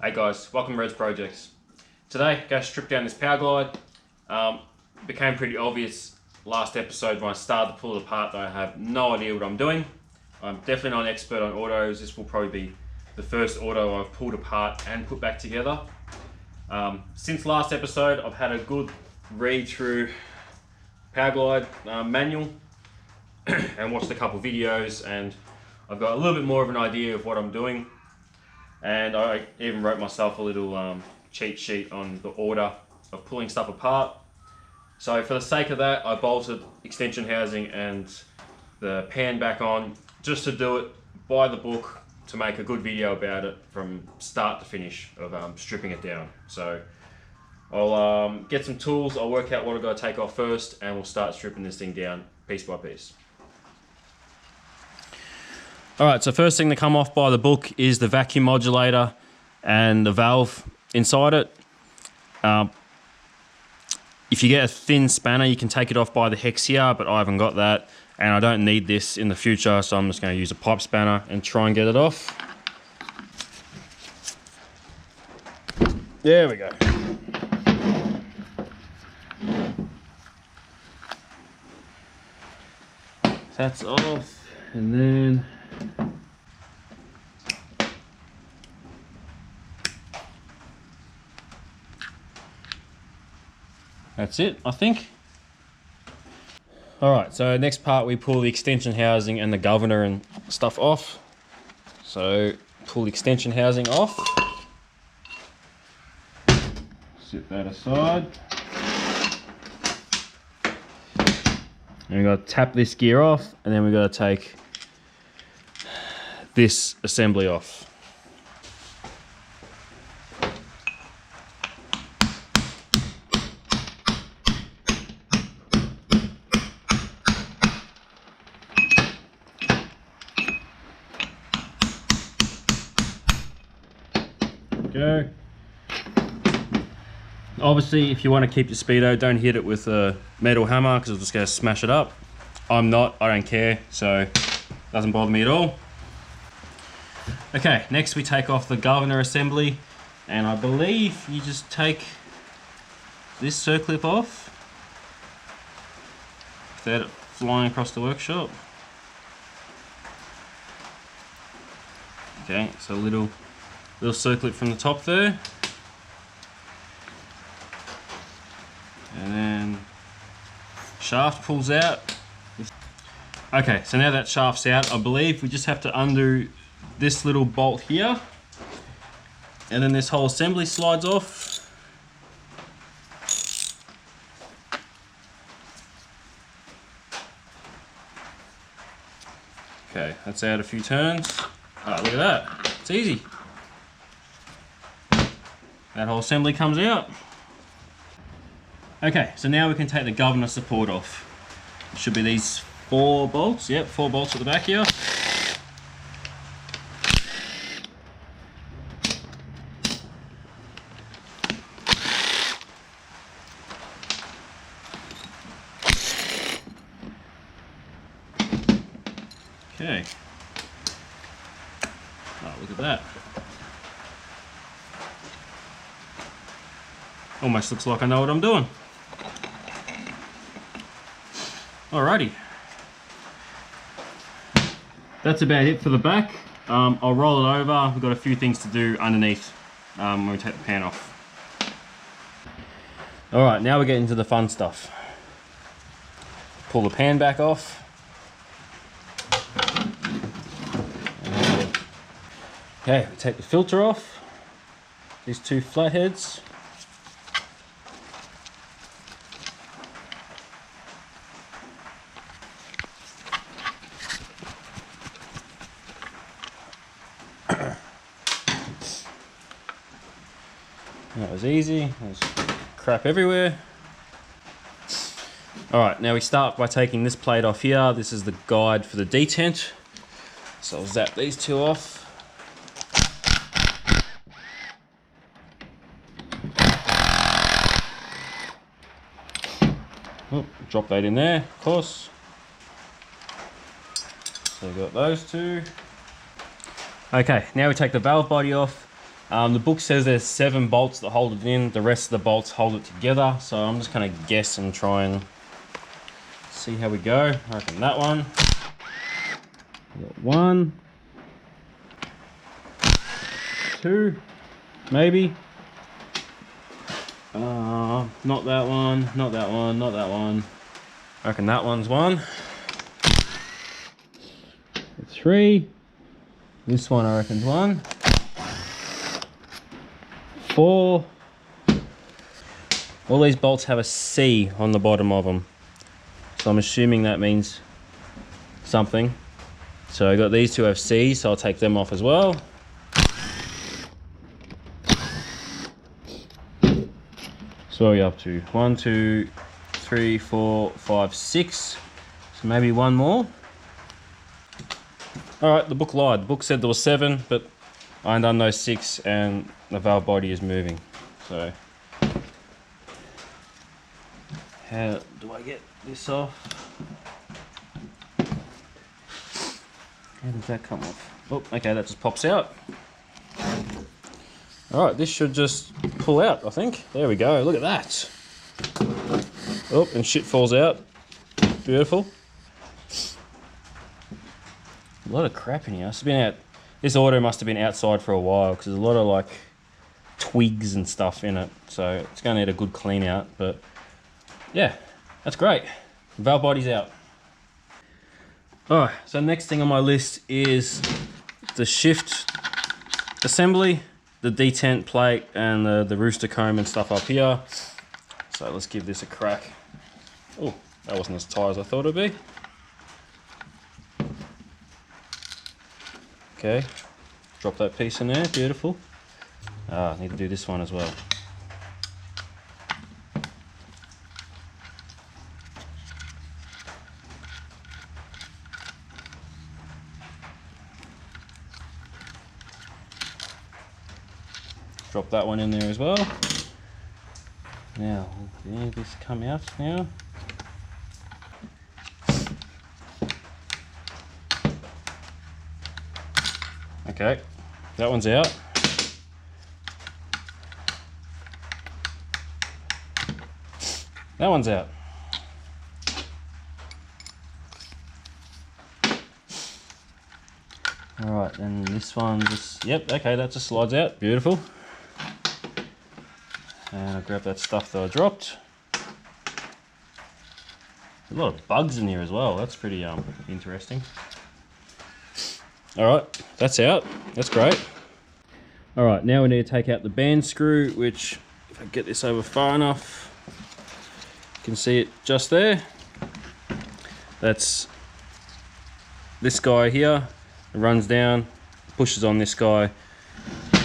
Hey guys, welcome to Red's Projects. Today, going to strip down this Powerglide. Became pretty obvious last episode when I started to pull it apart that I have no idea what I'm doing. I'm definitely not an expert on autos. This will probably be the first auto I've pulled apart and put back together. Since last episode, I've had a good read through Powerglide manual and watched a couple videos, and I've got a little bit more of an idea of what I'm doing. And I even wrote myself a little cheat sheet on the order of pulling stuff apart. So for the sake of that, I bolted extension housing and the pan back on just to do it by the book to make a good video about it from start to finish of stripping it down. So I'll get some tools, I'll work out what I've got to take off first, and we'll start stripping this thing down piece by piece. Alright, so first thing to come off by the book is the vacuum modulator and the valve inside it. If you get a thin spanner, you can take it off by the hex here, but I haven't got that, and I don't need this in the future, so I'm just going to use a pipe spanner and try and get it off. There we go. That's off, and then that's it, I think. Alright, so next part we pull the extension housing and the governor and stuff off. So pull the extension housing off. Set that aside. And we've got to tap this gear off, and then we've got to take this assembly off. Go. Obviously, if you want to keep your speedo, don't hit it with a metal hammer because it'll just go smash it up. I'm not, I don't care, so it doesn't bother me at all. Okay, next we take off the governor assembly, and I believe you just take this circlip off without it flying across the workshop. Okay, so a little circlip from the top there. And then shaft pulls out. Okay, so now that shaft's out, I believe we just have to undo this little bolt here, and then this whole assembly slides off. Okay, that's out a few turns. Oh, look at that, it's easy. That whole assembly comes out. Okay, so now we can take the governor support off. It should be these 4 bolts. Yep, 4 bolts at the back here. Okay. Oh, look at that. Almost looks like I know what I'm doing. Alrighty. That's about it for the back. I'll roll it over. We've got a few things to do underneath when we take the pan off. Alright, now we're getting to the fun stuff. Pull the pan back off. Okay, we take the filter off. These 2 flatheads. That was easy. There's crap everywhere. Alright, now we start by taking this plate off here. This is the guide for the detent. So I'll zap these 2 off. Oh, drop that in there, of course. So we've got those 2. Okay, now we take the valve body off. The book says there's 7 bolts that hold it in. The rest of the bolts hold it together. So I'm just going to guess and try and see how we go. I reckon that one. We got 1, 2, maybe. Not that one, not that one, not that one. I reckon that one's 1. 3. This one I reckon's 1. 4. All these bolts have a C on the bottom of them, so I'm assuming that means something. So I got these 2 have C's, so I'll take them off as well. So what are we up to? 1, 2, 3, 4, 5, 6. So maybe 1 more. All right, the book lied. The book said there was 7, but I undone those 6 and the valve body is moving. So how do I get this off? How does that come off? Oh, okay, that just pops out. All right, this should just pull out, I think. There we go, look at that. Oh, and shit falls out. Beautiful. A lot of crap in here. It's been out. This auto must have been outside for a while because there's a lot of like twigs and stuff in it. So it's going to need a good clean out. But yeah, that's great. Valve body's out. All right, so next thing on my list is the shift assembly, the detent plate, and the rooster comb and stuff up here. So let's give this a crack. Oh, that wasn't as tight as I thought it'd be. Okay, drop that piece in there, beautiful. I need to do this one as well. Drop that one in there as well. Now, will this come out now? Okay, that one's out. That one's out. All right, and this one just, yep, okay, that just slides out, beautiful. And I'll grab that stuff that I dropped. A lot of bugs in here as well, that's pretty interesting. All right, that's out, that's great. All right, now we need to take out the band screw, which if I get this over far enough, you can see it just there. That's this guy here, it runs down, pushes on this guy.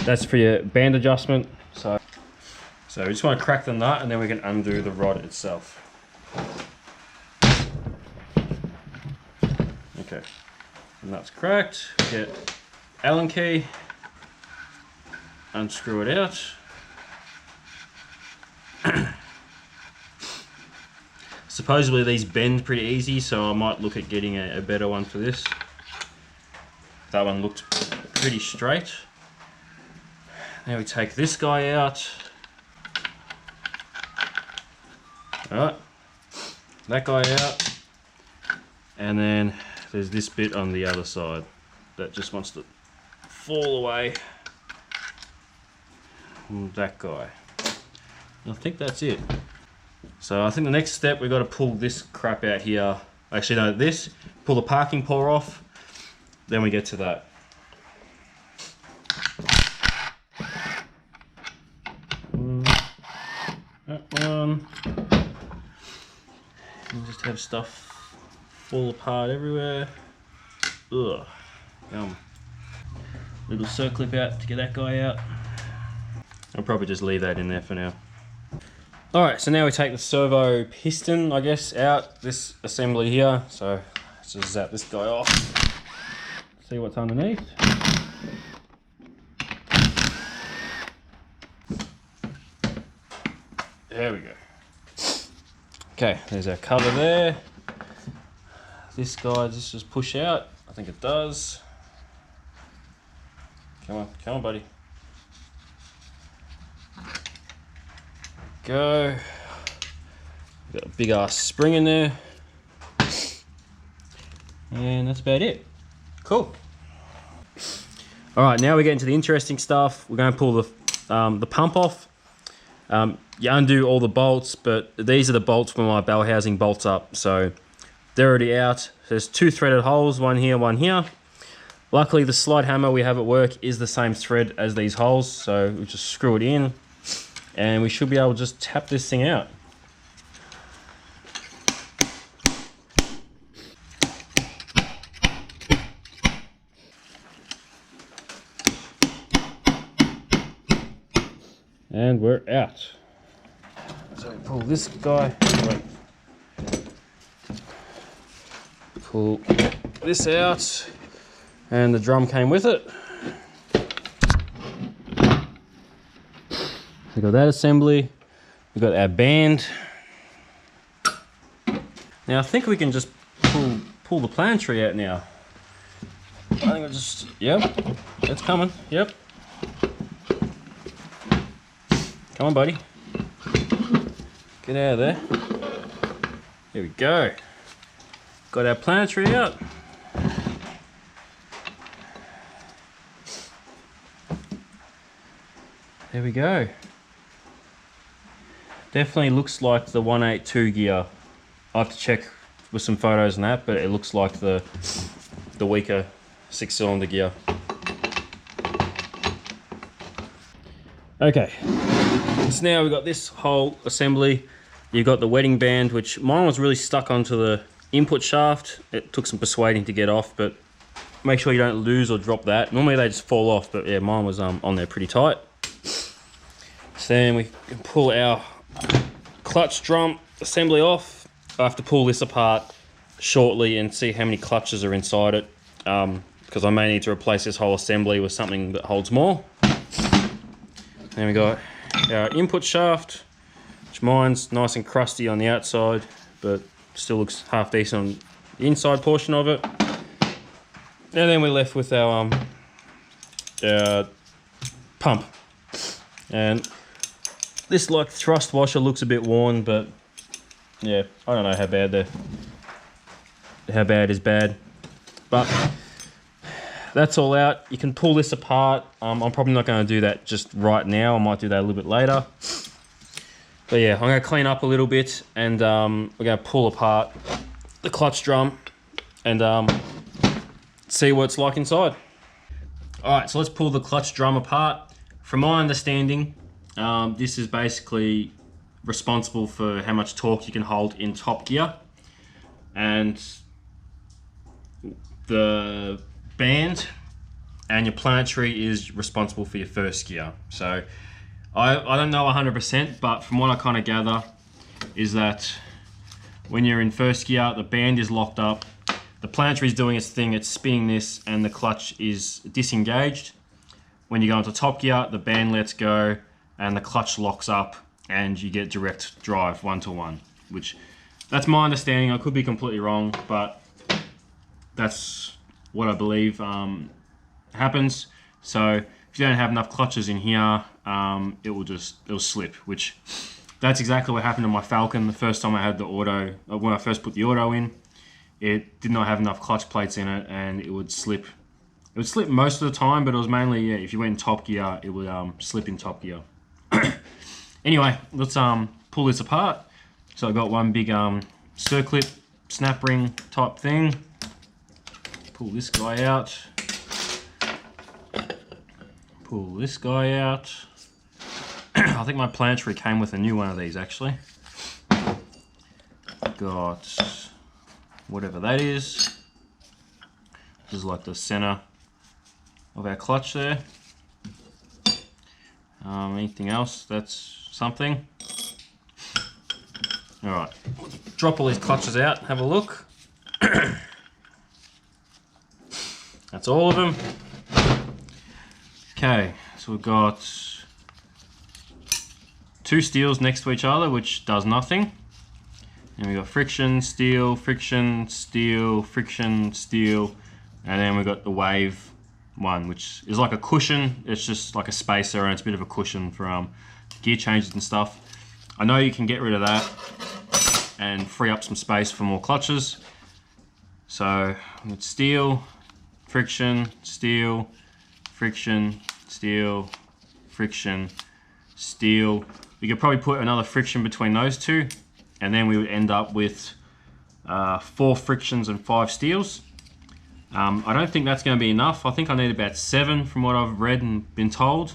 That's for your band adjustment. So we just want to crack the nut and then we can undo the rod itself. Okay. And that's cracked. Get Allen key, unscrew it out. Supposedly these bend pretty easy, so I might look at getting a better one for this. That one looked pretty straight. Now we take this guy out. Alright, that guy out. And then there's this bit on the other side that just wants to fall away. And that guy. And I think that's it. So I think the next step, we've got to pull this crap out here. Actually no, this, pull the parking paw off, then we get to that. That one. And just have stuff fall apart everywhere. Ugh, yum. Little circlip out to get that guy out. I'll probably just leave that in there for now. Alright, so now we take the servo piston, I guess, out, this assembly here. So let's just zap this guy off. See what's underneath. There we go. Okay, there's our cover there. This guy just push out. I think it does. Come on, buddy. go. Got a big ass spring in there. And that's about it. Cool. All right, now we get into the interesting stuff. We're going to pull the pump off. You undo all the bolts, but these are the bolts where my bell housing bolts up. So they're already out. There's 2 threaded holes, one here, one here. Luckily, the slide hammer we have at work is the same thread as these holes. So we just screw it in and we should be able to just tap this thing out. And we're out. So pull this guy, pull this out, and the drum came with it. We got that assembly, we got our band. Now I think we can just pull the planetary out now. I think I'll just, yep, it's coming, yep. Come on, buddy. Get out of there. There we go. Got our planetary out. There we go. Definitely looks like the 182 gear. I have to check with some photos and that, but it looks like the weaker 6-cylinder gear. Okay. So now we've got this whole assembly. You've got the wedding band, which mine was really stuck onto the input shaft. It took some persuading to get off, but make sure you don't lose or drop that. Normally they just fall off, but yeah, mine was on there pretty tight. So then we can pull our clutch drum assembly off. I have to pull this apart shortly and see how many clutches are inside it, because I may need to replace this whole assembly with something that holds more. Then we got our input shaft, which mine's nice and crusty on the outside, but still looks half decent on the inside portion of it. And then we're left with our pump. And this like thrust washer looks a bit worn, but yeah, I don't know how bad is bad. But that's all out. You can pull this apart. I'm probably not going to do that just right now. I might do that a little bit later. But yeah, I'm going to clean up a little bit, and we're going to pull apart the clutch drum and see what it's like inside. All right, so let's pull the clutch drum apart. From my understanding, this is basically responsible for how much torque you can hold in top gear, and the band and your planetary is responsible for your first gear. So I don't know 100%, but from what I kind of gather is that when you're in first gear, the band is locked up, the planetary is doing its thing, it's spinning this, and the clutch is disengaged. When you go into top gear, the band lets go and the clutch locks up and you get direct drive 1-to-1, which that's my understanding. I could be completely wrong, but that's what I believe happens. So if you don't have enough clutches in here, it'll slip, which that's exactly what happened to my Falcon the first time I had the auto. When I first put the auto in, it did not have enough clutch plates in it and it would slip. It would slip most of the time, but it was mainly, yeah, if you went in top gear, it would slip in top gear. Anyway, let's pull this apart. So I've got one big circlip snap ring type thing. Pull this guy out. Pull this guy out. I think my planetary came with a new one of these actually. Got whatever that is. This is like the center of our clutch there. Anything else? That's something. All right, drop all these clutches out, have a look. That's all of them. Okay, so we've got 2 steels next to each other, which does nothing. And we've got friction, steel, friction, steel, friction, steel. And then we've got the wave one, which is like a cushion. It's just like a spacer and it's a bit of a cushion for gear changes and stuff. I know you can get rid of that and free up some space for more clutches. So it's steel, friction, steel, friction, steel, friction, steel. We could probably put another friction between those two, and then we would end up with 4 frictions and 5 steels. I don't think that's going to be enough. I think I need about 7 from what I've read and been told.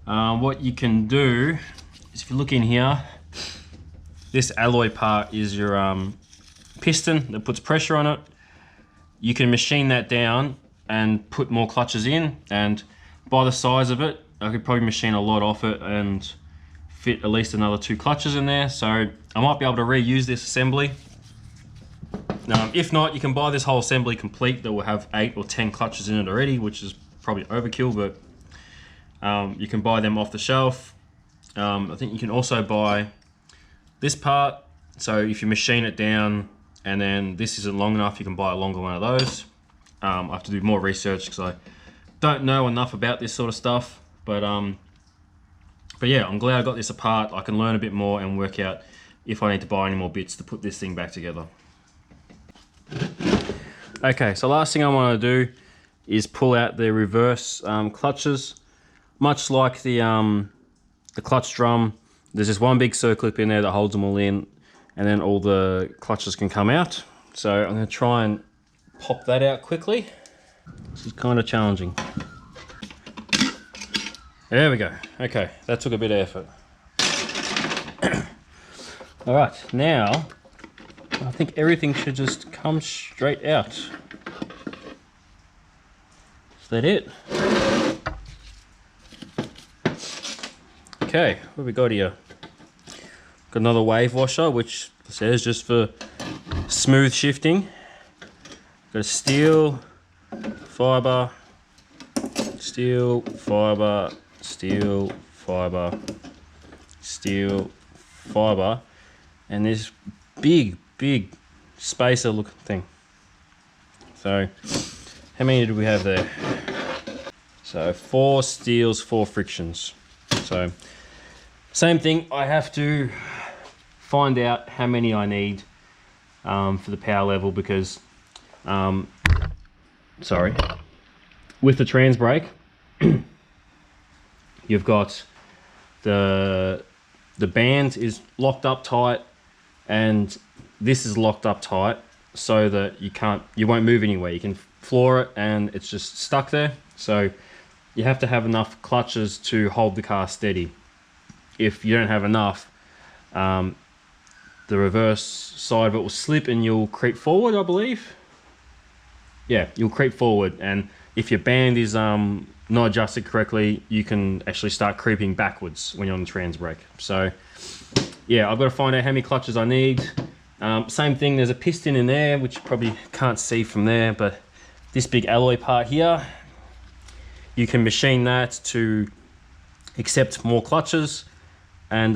What you can do is, if you look in here, this alloy part is your piston that puts pressure on it. You can machine that down and put more clutches in, and by the size of it, I could probably machine a lot off it and fit at least another 2 clutches in there. So I might be able to reuse this assembly. If not, you can buy this whole assembly complete that will have 8 or 10 clutches in it already, which is probably overkill, but you can buy them off the shelf. I think you can also buy this part. So if you machine it down and then this isn't long enough, you can buy a longer one of those. I have to do more research because I don't know enough about this sort of stuff, but yeah, I'm glad I got this apart. I can learn a bit more and work out if I need to buy any more bits to put this thing back together. Okay, so last thing I want to do is pull out the reverse clutches. Much like the clutch drum, there's just one big circlip in there that holds them all in, and then all the clutches can come out. So I'm going to try and pop that out quickly. This is kind of challenging. There we go. Okay, that took a bit of effort. All right, now I think everything should just come straight out. Is that it? Okay, what have we got here? Got another wave washer, which says just for smooth shifting. Got a steel, fiber, steel, fiber, steel, fiber, steel, fiber, and this big spacer looking thing. So how many do we have there? So 4 steels, 4 frictions. So same thing, I have to find out how many I need for the power level, because sorry, with the trans brake you've got the band is locked up tight and this is locked up tight so that you won't move anywhere. You can floor it and it's just stuck there. So you have to have enough clutches to hold the car steady. If you don't have enough, the reverse side of it will slip and you'll creep forward, I believe. Yeah, you'll creep forward, and if your band is not adjusted correctly, you can actually start creeping backwards when you're on the trans brake. So yeah, I've got to find out how many clutches I need. Same thing, there's a piston in there, which you probably can't see from there, but this big alloy part here, you can machine that to accept more clutches. And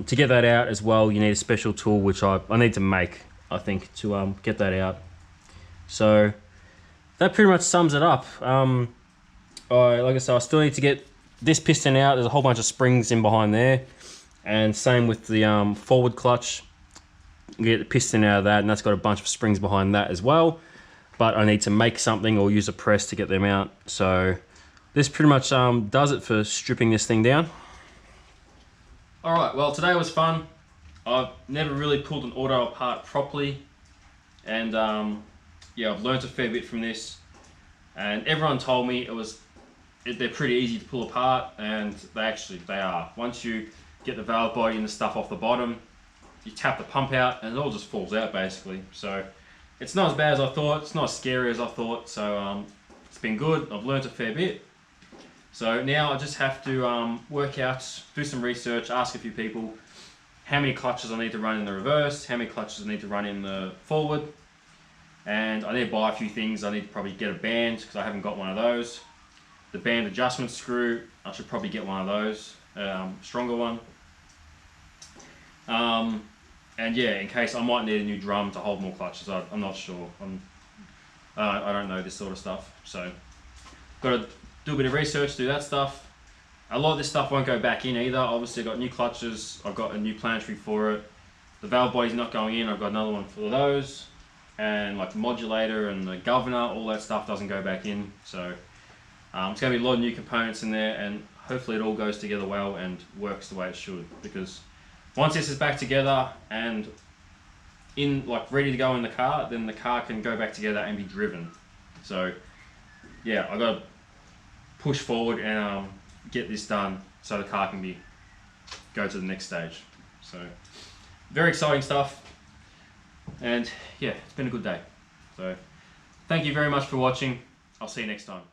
to get that out as well, you need a special tool, which I need to make, I think, to get that out. So that pretty much sums it up. Like I said, I still need to get this piston out. There's a whole bunch of springs in behind there. And same with the forward clutch. Get the piston out of that, and that's got a bunch of springs behind that as well. But I need to make something or use a press to get them out. So this pretty much does it for stripping this thing down. Alright, well today was fun. I've never really pulled an auto apart properly, and yeah, I've learned a fair bit from this, and everyone told me they're pretty easy to pull apart, and they are. Once you get the valve body and the stuff off the bottom, you tap the pump out and it all just falls out basically. So it's not as bad as I thought, it's not as scary as I thought, so it's been good. I've learned a fair bit. So now I just have to work out, do some research, ask a few people how many clutches I need to run in the reverse, how many clutches I need to run in the forward, and I need to buy a few things. I need to probably get a band because I haven't got one of those. The band adjustment screw, I should probably get one of those, stronger one. And yeah, in case I might need a new drum to hold more clutches, I'm not sure. I don't know this sort of stuff, so got to do a bit of research, do that stuff. A lot of this stuff won't go back in either. Obviously I've got new clutches, I've got a new planetary for it. The valve body's not going in, I've got another one for those. And like the modulator and the governor, all that stuff doesn't go back in. So it's going to be a lot of new components in there, and hopefully it all goes together well and works the way it should. Because once this is back together and in like ready to go in the car, then the car can go back together and be driven. So yeah, I got to push forward and get this done so the car can go to the next stage. So very exciting stuff, and yeah, it's been a good day. So thank you very much for watching. I'll see you next time.